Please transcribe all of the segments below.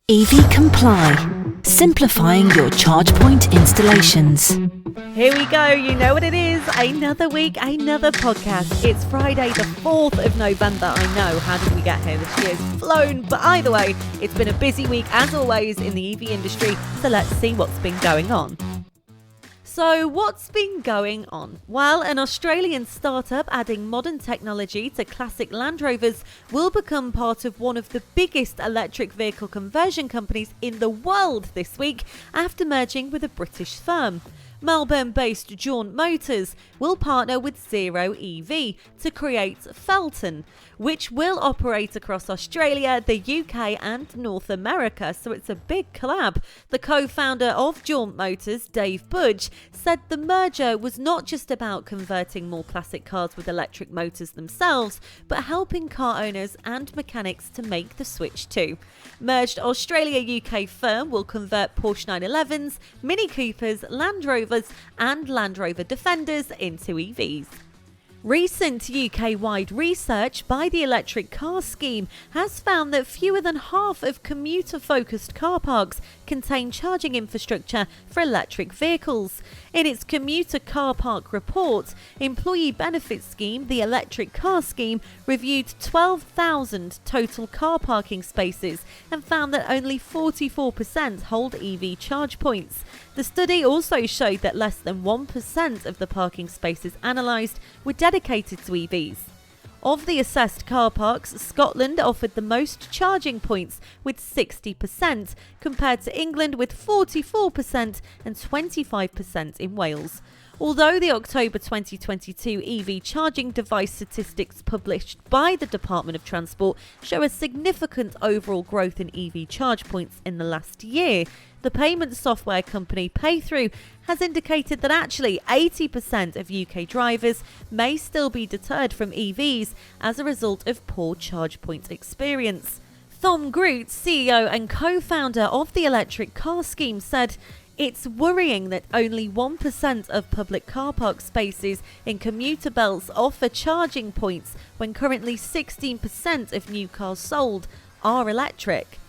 EV Comply, simplifying your charge point installations. Here we go, you know what it is, another week, another podcast. It's Friday the 4th of November, I know, how did we get here? This year's flown, but either way, it's been a busy week as always in the EV industry, so let's see what's been going on. So what's been going on? Well, an Australian startup adding modern technology to classic Land Rovers will become part of one of the biggest electric vehicle conversion companies in the world this week after merging with a British firm. Melbourne-based Jaunt Motors will partner with Zero EV to create Fellten, which will operate across Australia, the UK and North America, so it's a big collab. The co-founder of Jaunt Motors, Dave Budge, said the merger was not just about converting more classic cars with electric motors themselves, but helping car owners and mechanics to make the switch too. Merged Australia-UK firm will convert Porsche 911s, Mini Coopers, Land Rovers and Land Rover Defenders into EVs. Recent UK-wide research by the Electric Car Scheme has found that fewer than half of commuter-focused car parks contain charging infrastructure for electric vehicles. In its commuter car park report, Employee Benefit Scheme, the Electric Car Scheme, reviewed 12,000 total car parking spaces and found that only 44% hold EV charge points. The study also showed that less than 1% of the parking spaces analysed were dedicated to EVs. Of the assessed car parks, Scotland offered the most charging points with 60%, compared to England with 44% and 25% in Wales. Although the October 2022 EV charging device statistics published by the Department of Transport show a significant overall growth in EV charge points in the last year, the payment software company Paythrough has indicated that actually 80% of UK drivers may still be deterred from EVs as a result of poor charge point experience. Tom Groot, CEO and co-founder of the Electric Car Scheme, said, "It's worrying that only 1% of public car park spaces in commuter belts offer charging points when currently 16% of new cars sold are electric."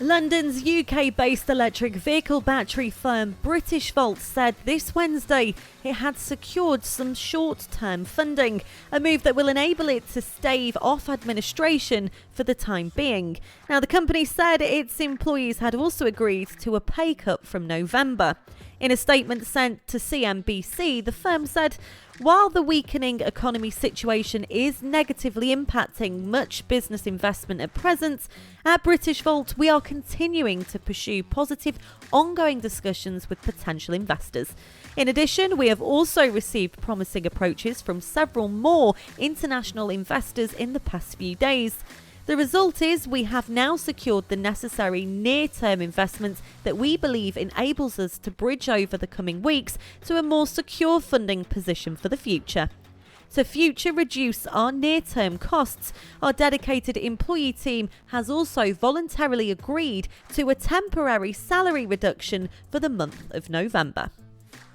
London's UK-based electric vehicle battery firm Britishvolt said this Wednesday it had secured some short-term funding, a move that will enable it to stave off administration for the time being. Now, the company said its employees had also agreed to a pay cut from November. In a statement sent to CNBC, the firm said, "While the weakening economy situation is negatively impacting much business investment at present, at Britishvolt we are continuing to pursue positive, ongoing discussions with potential investors. In addition, we have also received promising approaches from several more international investors in the past few days. The result is we have now secured the necessary near-term investment that we believe enables us to bridge over the coming weeks to a more secure funding position for the future. To future reduce our near-term costs, our dedicated employee team has also voluntarily agreed to a temporary salary reduction for the month of November."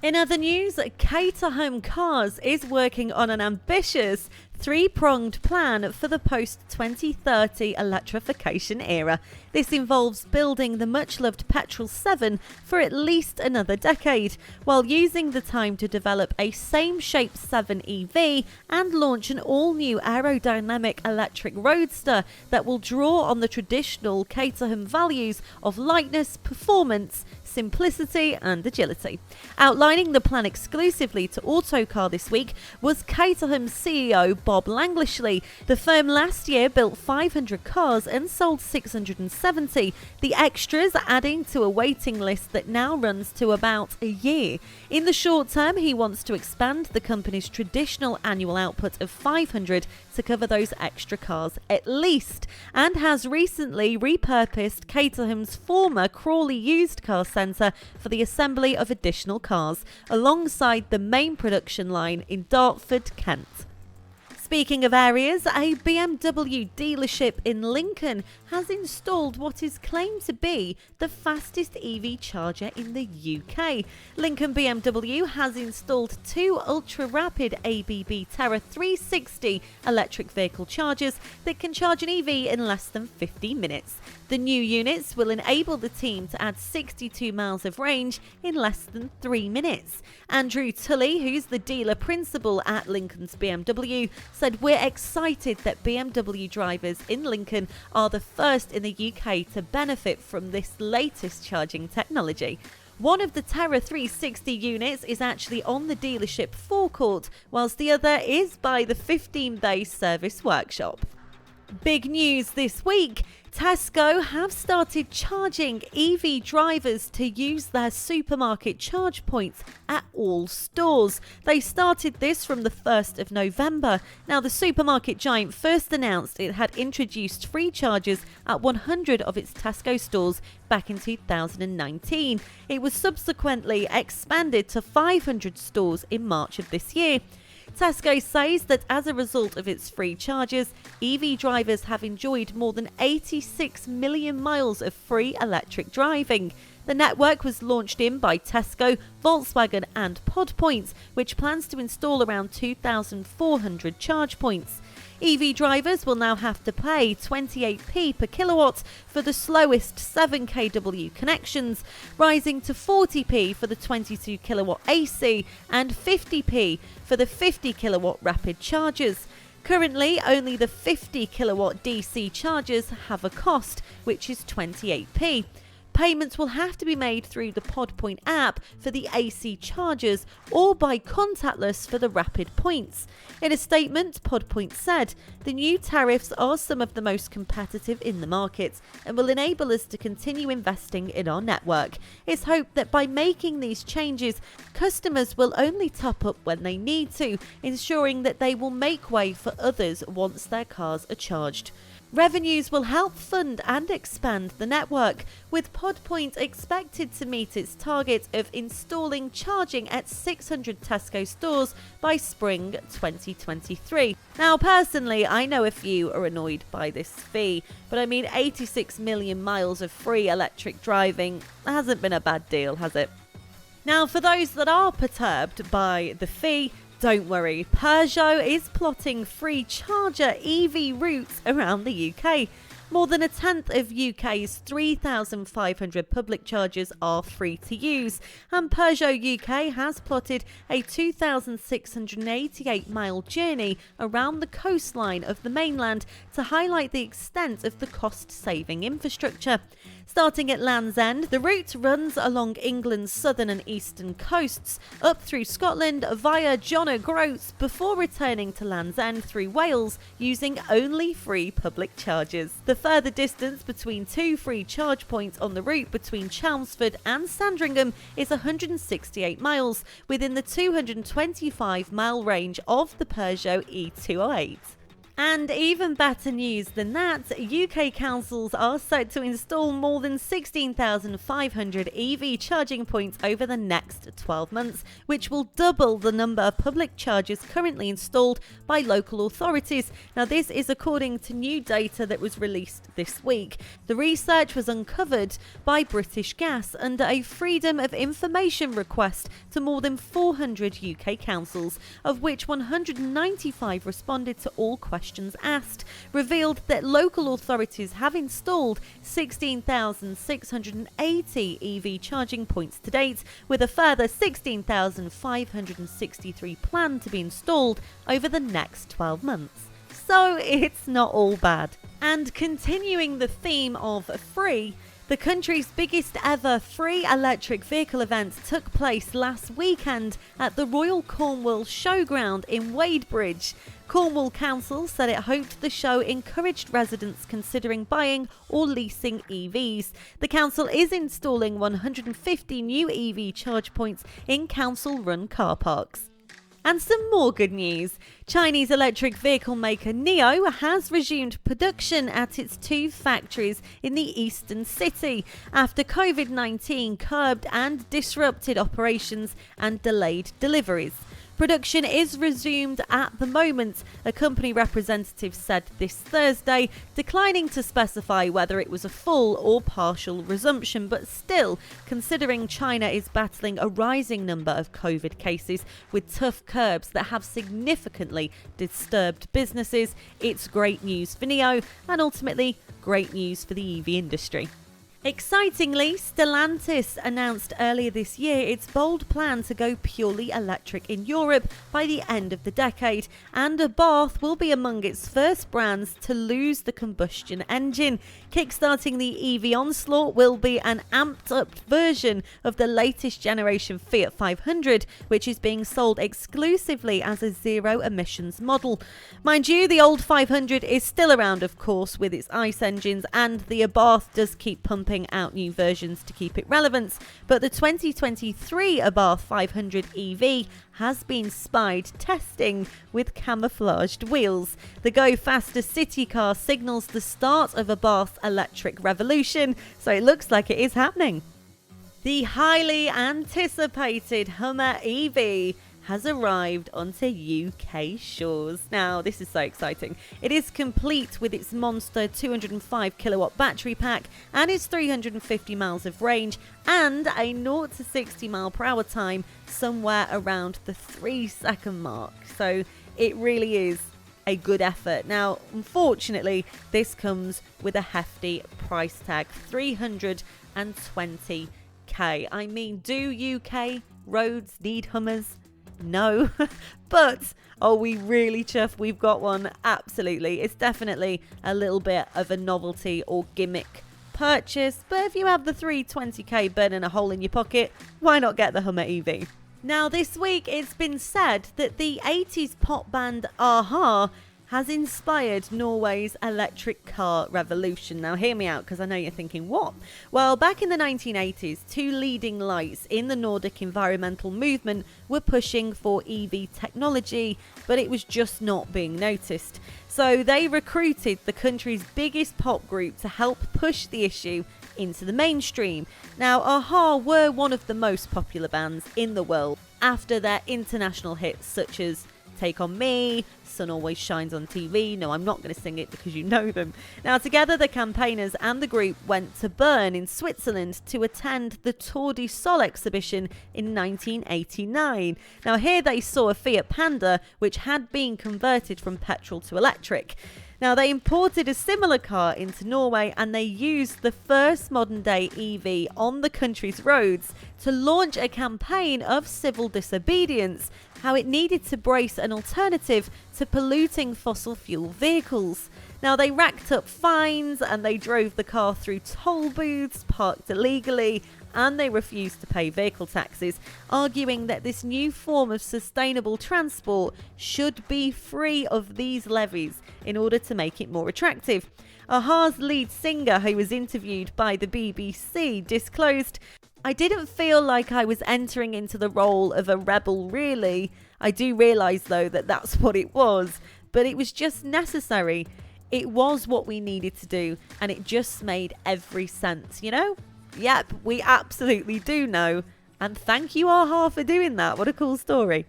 In other news, Caterham Cars is working on an ambitious three-pronged plan for the post-2030 electrification era. This involves building the much-loved Petrol 7 for at least another decade, while using the time to develop a same-shape 7 EV and launch an all-new aerodynamic electric roadster that will draw on the traditional Caterham values of lightness, performance, simplicity and agility. Outlining the plan exclusively to Autocar this week was Caterham CEO Bob Langlishley. The firm last year built 500 cars and sold 670, the extras adding to a waiting list that now runs to about a year. In the short term, he wants to expand the company's traditional annual output of 500 to cover those extra cars at least, and has recently repurposed Caterham's former Crawley used car centre for the assembly of additional cars, alongside the main production line in Dartford, Kent. Speaking of areas, a BMW dealership in Lincoln has installed what is claimed to be the fastest EV charger in the UK. Lincoln BMW has installed two ultra-rapid ABB Terra 360 electric vehicle chargers that can charge an EV in less than 50 minutes. The new units will enable the team to add 62 miles of range in less than 3 minutes. Andrew Tully, who's the dealer principal at Lincoln's BMW, said, "We're excited that BMW drivers in Lincoln are the first in the UK to benefit from this latest charging technology." One of the Terra 360 units is actually on the dealership forecourt, whilst the other is by the 15-bay service workshop. Big news this week. Tesco have started charging EV drivers to use their supermarket charge points at all stores. They started this from the 1st of November. Now, the supermarket giant first announced it had introduced free chargers at 100 of its Tesco stores back in 2019. It was subsequently expanded to 500 stores in March of this year. Tesco says that as a result of its free chargers, EV drivers have enjoyed more than 86 million miles of free electric driving. The network was launched in by Tesco, Volkswagen and Pod Points, which plans to install around 2,400 charge points. EV drivers will now have to pay 28p per kilowatt for the slowest 7 kW connections, rising to 40p for the 22 kilowatt AC and 50p for the 50 kilowatt rapid chargers. Currently, only the 50 kilowatt DC chargers have a cost, which is 28p. Payments will have to be made through the PodPoint app for the AC chargers or by contactless for the rapid points. In a statement, PodPoint said, "The new tariffs are some of the most competitive in the market and will enable us to continue investing in our network. It's hoped that by making these changes, customers will only top up when they need to, ensuring that they will make way for others once their cars are charged." Revenues will help fund and expand the network, with PodPoint expected to meet its target of installing charging at 600 Tesco stores by spring 2023. Now, personally, I know a few are annoyed by this fee, but I mean 86 million miles of free electric driving hasn't been a bad deal, has it? Now, for those that are perturbed by the fee, don't worry, Peugeot is plotting free charger EV routes around the UK. More than a tenth of UK's 3,500 public chargers are free to use, and Peugeot UK has plotted a 2,688-mile journey around the coastline of the mainland to highlight the extent of the cost-saving infrastructure. Starting at Land's End, the route runs along England's southern and eastern coasts, up through Scotland via John O'Groats, before returning to Land's End through Wales using only free public chargers. The further distance between two free charge points on the route between Chelmsford and Sandringham is 168 miles, within the 225-mile range of the Peugeot E208. And even better news than that, UK councils are set to install more than 16,500 EV charging points over the next 12 months, which will double the number of public chargers currently installed by local authorities. Now, this is according to new data that was released this week. The research was uncovered by British Gas under a Freedom of Information request to more than 400 UK councils, of which 195 responded to all questions asked, revealed that local authorities have installed 16,680 EV charging points to date, with a further 16,563 planned to be installed over the next 12 months. So it's not all bad. And continuing the theme of free, the country's biggest ever free electric vehicle event took place last weekend at the Royal Cornwall Showground in Wadebridge. Cornwall Council said it hoped the show encouraged residents considering buying or leasing EVs. The council is installing 150 new EV charge points in council-run car parks. And some more good news. Chinese electric vehicle maker NIO has resumed production at its two factories in the eastern city after COVID-19 curbed and disrupted operations and delayed deliveries. Production is resumed at the moment, a company representative said this Thursday, declining to specify whether it was a full or partial resumption, but still, considering China is battling a rising number of COVID cases with tough curbs that have significantly disturbed businesses, it's great news for NIO and ultimately great news for the EV industry. Excitingly, Stellantis announced earlier this year its bold plan to go purely electric in Europe by the end of the decade, and Abarth will be among its first brands to lose the combustion engine. Kickstarting the EV onslaught will be an amped-up version of the latest generation Fiat 500, which is being sold exclusively as a zero-emissions model. Mind you, the old 500 is still around, of course, with its ICE engines, and the Abarth does keep pumping out new versions to keep it relevant, but the 2023 Abarth 500 EV has been Spied testing with camouflaged wheels. The Go Faster city car signals the start of Abarth's electric revolution, so it looks like it is happening. The highly anticipated Hummer EV has arrived onto UK shores. Now, this is so exciting. It is complete with its monster 205 kilowatt battery pack and its 350 miles of range and a 0 to 60 mile per hour time somewhere around the 3-second mark. So it really is a good effort. Now, unfortunately, this comes with a hefty price tag, 320k. I mean, do UK roads need Hummers? No, but are we really chuffed we've got one? Absolutely. It's definitely a little bit of a novelty or gimmick purchase, but if you have the 320k burning a hole in your pocket, why not get the Hummer EV? Now, this week it's been said that the 80s pop band Aha has inspired Norway's electric car revolution. Now, hear me out, because I know you're thinking, what? Well, back in the 1980s, two leading lights in the Nordic environmental movement were pushing for EV technology, but it was just not being noticed. So they recruited the country's biggest pop group to help push the issue into the mainstream. Now, Aha were one of the most popular bands in the world after their international hits such as Take On Me, Sun Always Shines on TV. No, I'm not going to sing it because you know them. Now, together, the campaigners and the group went to Bern in Switzerland to attend the Tour du Sol exhibition in 1989. Now, here they saw a Fiat Panda, which had been converted from petrol to electric. Now, they imported a similar car into Norway and they used the first modern day EV on the country's roads to launch a campaign of civil disobedience, how it needed to brace an alternative to polluting fossil fuel vehicles. Now, they racked up fines and they drove the car through toll booths, parked illegally, and they refused to pay vehicle taxes, arguing that this new form of sustainable transport should be free of these levies in order to make it more attractive. Aha's lead singer, who was interviewed by the BBC, disclosed, "I didn't feel like I was entering into the role of a rebel, really. I do realise, though, that that's what it was, but it was just necessary. It was what we needed to do, and it just made every sense, you know?" Yep, we absolutely do know. And thank you, Aha, for doing that. What a cool story.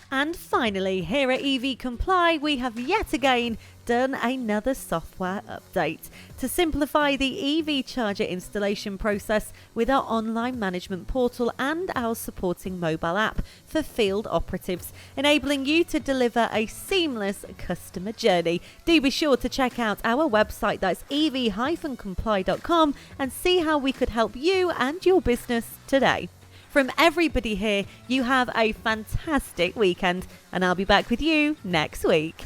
And finally, here at EV Comply, we have yet again done another software update to simplify the EV charger installation process with our online management portal and our supporting mobile app for field operatives, enabling you to deliver a seamless customer journey. Do be sure to check out our website, that's ev-comply.com, and see how we could help you and your business today. From everybody here, you have a fantastic weekend, and I'll be back with you next week.